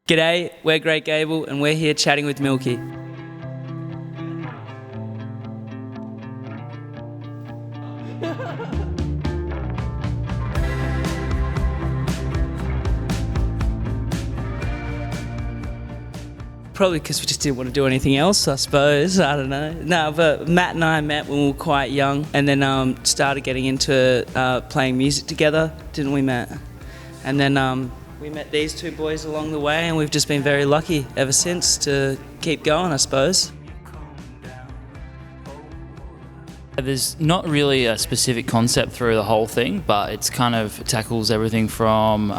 G'day, we're Great Gable and we're here chatting with Milky. Probably because we just didn't want to do anything else, I suppose. I don't know. No, but Matt and I met when we were quite young and then started getting into playing music together, didn't we, Matt? And then we met these two boys along the way and we've just been very lucky ever since to keep going, I suppose. There's not really a specific concept through the whole thing, but it's kind of tackles everything from,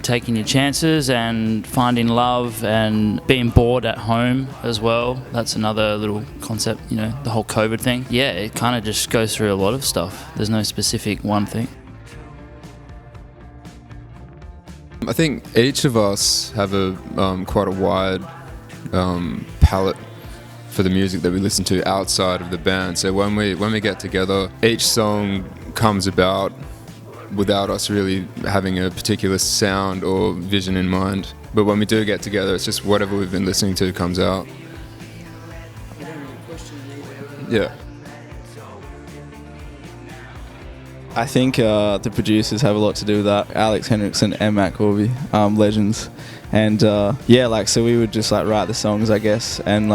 taking your chances and finding love and being bored at home as well. That's another little concept, the whole COVID thing. Yeah, it kind of just goes through a lot of stuff. There's no specific one thing. I think each of us have a quite a wide palette for the music that we listen to outside of the band. So when we get together, each song comes about without us really having a particular sound or vision in mind. But when we do get together, it's just whatever we've been listening to comes out. Yeah. I think the producers have a lot to do with that. Alex Henriksen and Matt Corby, legends. And so we would just write the songs, I guess, and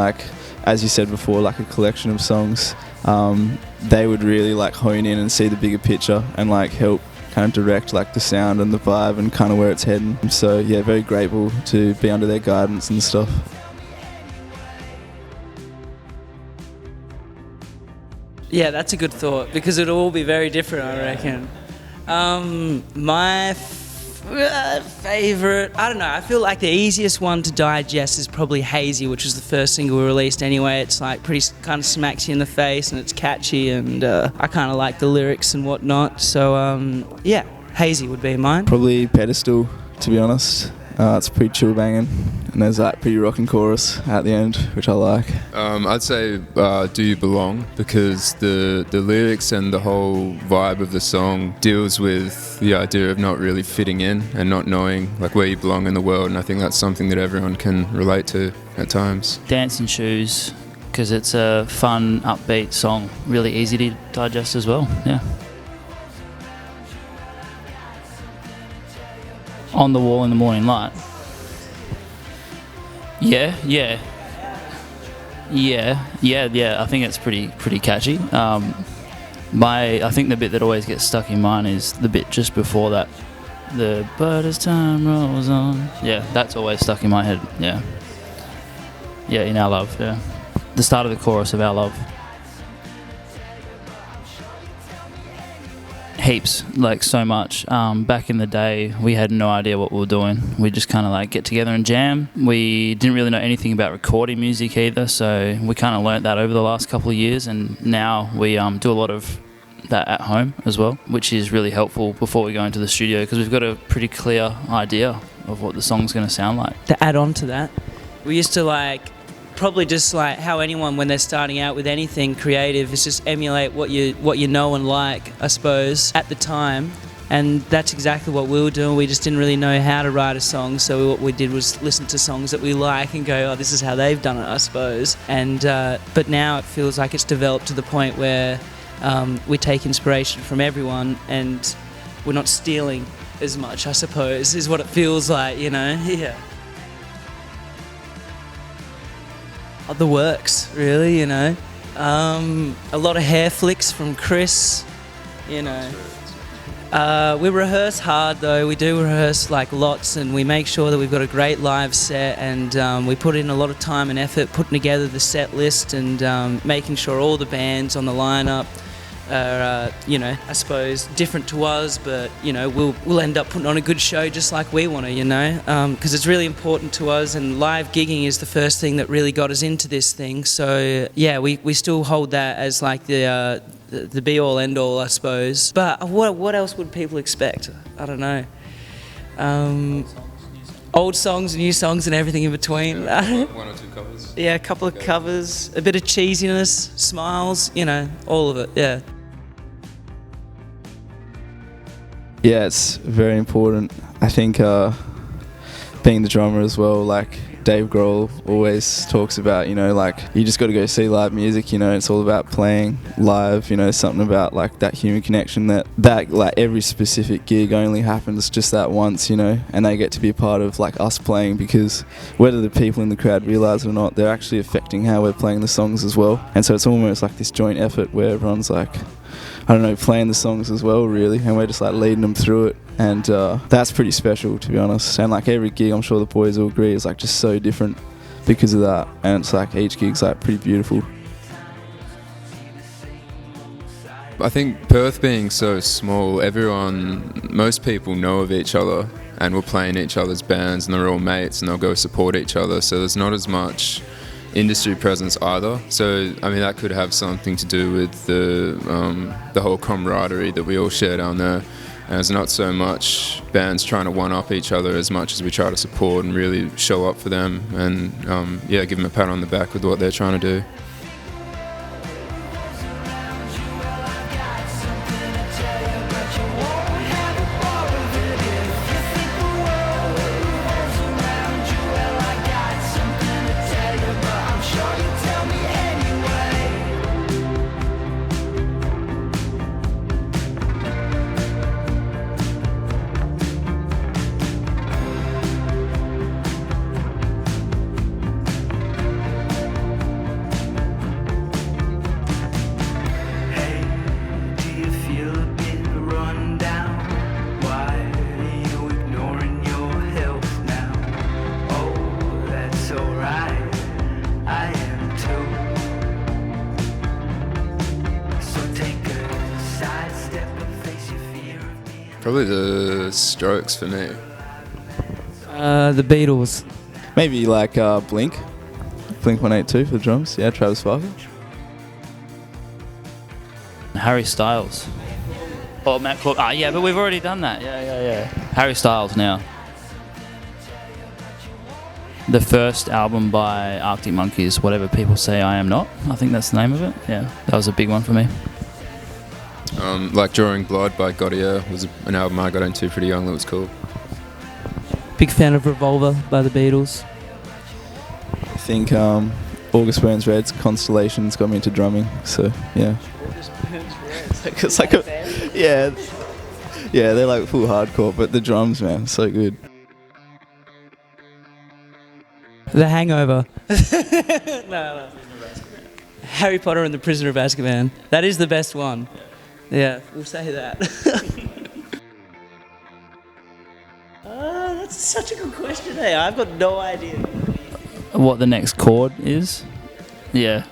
as you said before, a collection of songs. They would really hone in and see the bigger picture and help kind of direct the sound and the vibe and kind of where it's heading. So yeah, very grateful to be under their guidance and stuff. Yeah, that's a good thought because it'll all be very different, I reckon. My favourite, I don't know, I feel like the easiest one to digest is probably Hazy, which was the first single we released anyway. It's pretty kind of smacks you in the face and it's catchy and I kind of like the lyrics and whatnot. So yeah, Hazy would be mine. Probably Pedestal, to be honest. It's pretty chill banging and there's pretty rocking chorus at the end, which I like. I'd say Do You Belong, because the lyrics and the whole vibe of the song deals with the idea of not really fitting in and not knowing where you belong in the world, and I think that's something that everyone can relate to at times. Dancing Shoes, because it's a fun, upbeat song, really easy to digest as well, yeah. On the Wall in the Morning Light. Yeah. I think it's pretty catchy. I think the bit that always gets stuck in mine is the bit just before that. The "But as time rolls on." Yeah, that's always stuck in my head. Yeah. Yeah, in Our Love. Yeah, the start of the chorus of Our Love. Heaps, so much. Back in the day, we had no idea what we were doing. We just kind of get together and jam. We didn't really know anything about recording music either, so we kind of learnt that over the last couple of years, and now we do a lot of that at home as well, which is really helpful before we go into the studio because we've got a pretty clear idea of what the song's going to sound like. To add on to that, we used to probably just how anyone when they're starting out with anything creative is just emulate what you know and like, I suppose, at the time. And that's exactly what we were doing. We just didn't really know how to write a song, so what we did was listen to songs that we like and go, oh, this is how they've done it, I suppose. And but now it feels like it's developed to the point where we take inspiration from everyone and we're not stealing as much, I suppose, is what it feels like, yeah. The works, really, a lot of hair flicks from Chris, We rehearse hard though. We do rehearse lots, and we make sure that we've got a great live set, and we put in a lot of time and effort putting together the set list and making sure all the bands on the lineup are, I suppose different to us, but we'll end up putting on a good show just like we want to, because it's really important to us, and live gigging is the first thing that really got us into this thing. So yeah, we still hold that as the be all end all, I suppose. But what else would people expect? I don't know. Old songs, new songs, and everything in between. One or two covers. Yeah, a couple of covers, a bit of cheesiness, smiles, all of it. Yeah. Yeah, it's very important. I think being the drummer as well, like Dave Grohl always talks about, you know, like you just got to go see live music, you know, it's all about playing live, you know, something about like that human connection that like every specific gig only happens just that once, you know, and they get to be a part of like us playing, because whether the people in the crowd realise it or not, they're actually affecting how we're playing the songs as well. And so it's almost like this joint effort where everyone's like, I don't know, playing the songs as well, really, and we're just like leading them through it, and that's pretty special, to be honest. And like every gig, I'm sure the boys will agree, is like just so different because of that, and it's like each gig's like pretty beautiful. I think Perth being so small, most people know of each other and will play in each other's bands, and they're all mates and they'll go support each other, so there's not as much industry presence either. So I mean, that could have something to do with the whole camaraderie that we all share down there. And there's not so much bands trying to one-up each other as much as we try to support and really show up for them and give them a pat on the back with what they're trying to do. Probably the Strokes for me. The Beatles. Maybe like Blink 182 for the drums. Yeah, Travis Barker. Harry Styles. Oh, Matt Clark. Yeah, but we've already done that. Yeah. Harry Styles now. The first album by Arctic Monkeys, Whatever People Say I Am Not. I think that's the name of it. Yeah, that was a big one for me. Like Drawing Blood by Gaudier was an album I got into pretty young that was cool. Big fan of Revolver by the Beatles. I think August Burns Red's Constellations got me into drumming, so yeah. August Burns Red. It's like yeah, they're like full hardcore, but the drums, man, so good. The Hangover. No. Harry Potter and the Prisoner of Azkaban. That is the best one. Yeah, we'll say that. That's such a good question, hey? I've got no idea. What the next chord is? Yeah.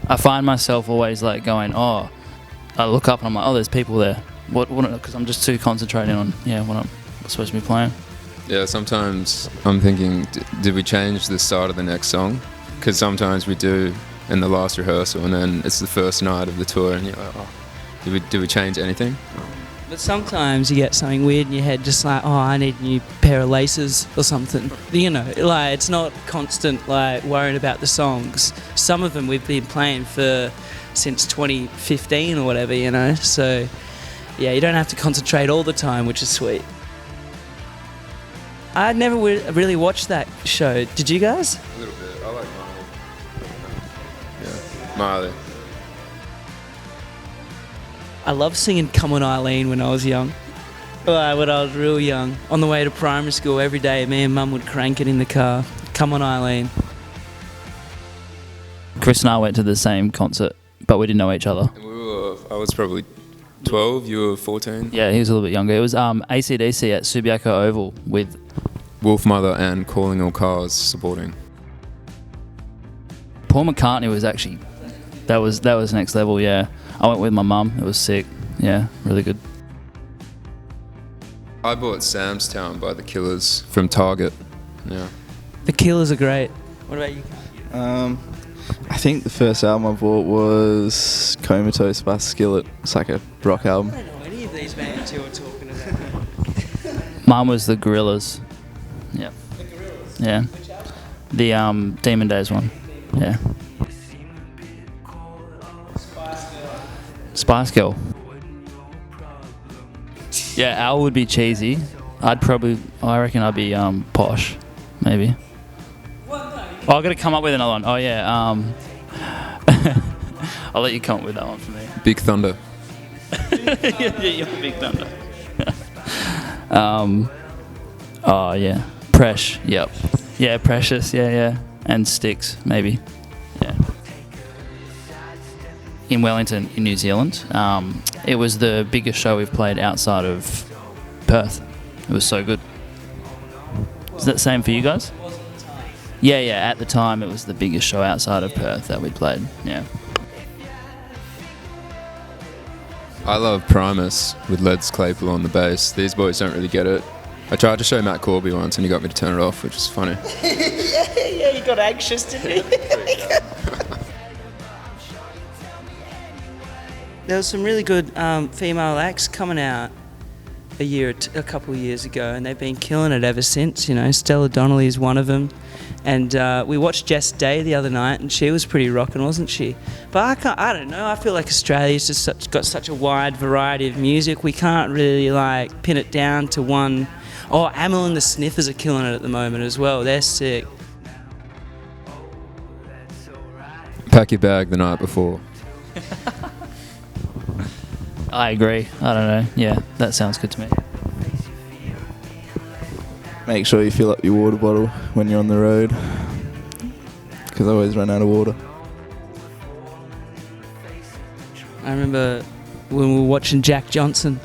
I find myself always like going, I look up and I'm like, there's people there. What? Because I'm just too concentrating on, what I'm supposed to be playing. Yeah, sometimes I'm thinking, did we change the start of the next song? Because sometimes we do in the last rehearsal, and then it's the first night of the tour, and you're like, did we change anything? But sometimes you get something weird in your head, just like, I need a new pair of laces or something. You know, like, it's not constant, like, worrying about the songs. Some of them we've been playing since 2015 or whatever, you know, so yeah, you don't have to concentrate all the time, which is sweet. I never really watched that show. Did you guys? A little bit. I like Miley. Yeah, Miley. I loved singing Come On Eileen when I was young. When I was real young. On the way to primary school every day, me and Mum would crank it in the car. Come On Eileen. Chris and I went to the same concert, but we didn't know each other. I was probably 12, you were 14? Yeah, he was a little bit younger. It was AC/DC at Subiaco Oval with Wolfmother and Calling All Cars supporting. Paul McCartney was actually, that was next level, yeah. I went with my mum, it was sick. Yeah, really good. I bought Sam's Town by The Killers from Target. Yeah. The Killers are great. What about you? I think the first album I bought was Comatose by Skillet. It's like a rock album. I don't know any of these bands you were talking about. Mine was The Gorillaz. Yeah. The Gorillaz? Yeah. Which album? The Demon Days one. Yeah. Spice Girl. Yeah, Al would be cheesy. I reckon I'd be posh, maybe. Oh, I got to come up with another one. Oh yeah. I'll let you come up with that one for me. Big Thunder. Yeah, you're Big Thunder. Oh yeah, Presh. Yep. Yeah, Precious. Yeah. And Sticks, maybe. Yeah. In Wellington, in New Zealand. It was the biggest show we've played outside of Perth. It was so good. Is that the same for you guys? Yeah. At the time, it was the biggest show outside of Perth that we played. Yeah. I love Primus with Leds Claypool on the bass. These boys don't really get it. I tried to show Matt Corby once and he got me to turn it off, which is funny. Yeah, you got anxious, didn't you? There was some really good female acts coming out a couple of years ago, and they've been killing it ever since. You know, Stella Donnelly is one of them, and we watched Jess Day the other night, and she was pretty rocking, wasn't she? But I don't know. I feel like Australia's just got such a wide variety of music. We can't really like pin it down to one. Oh, Amel and the Sniffers are killing it at the moment as well. They're sick. Pack your bag the night before. I agree. I don't know. Yeah, that sounds good to me. Make sure you fill up your water bottle when you're on the road, because I always run out of water. I remember when we were watching Jack Johnson,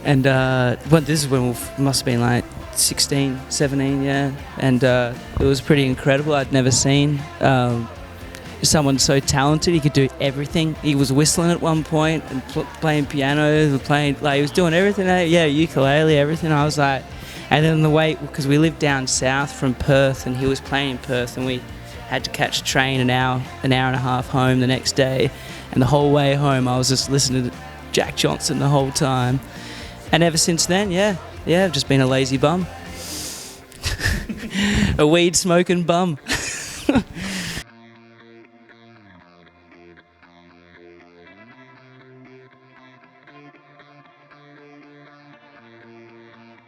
and this is when we must have been like 16, 17, yeah, and it was pretty incredible. I'd never seen someone so talented. He could do everything. He was whistling at one point and playing piano, he was doing everything. Yeah, ukulele, everything. I was like, and then the way, because we lived down south from Perth, and he was playing in Perth, and we had to catch a train an hour and a half home the next day, and the whole way home I was just listening to Jack Johnson the whole time. And ever since then, yeah, I've just been a lazy bum. A weed smoking bum.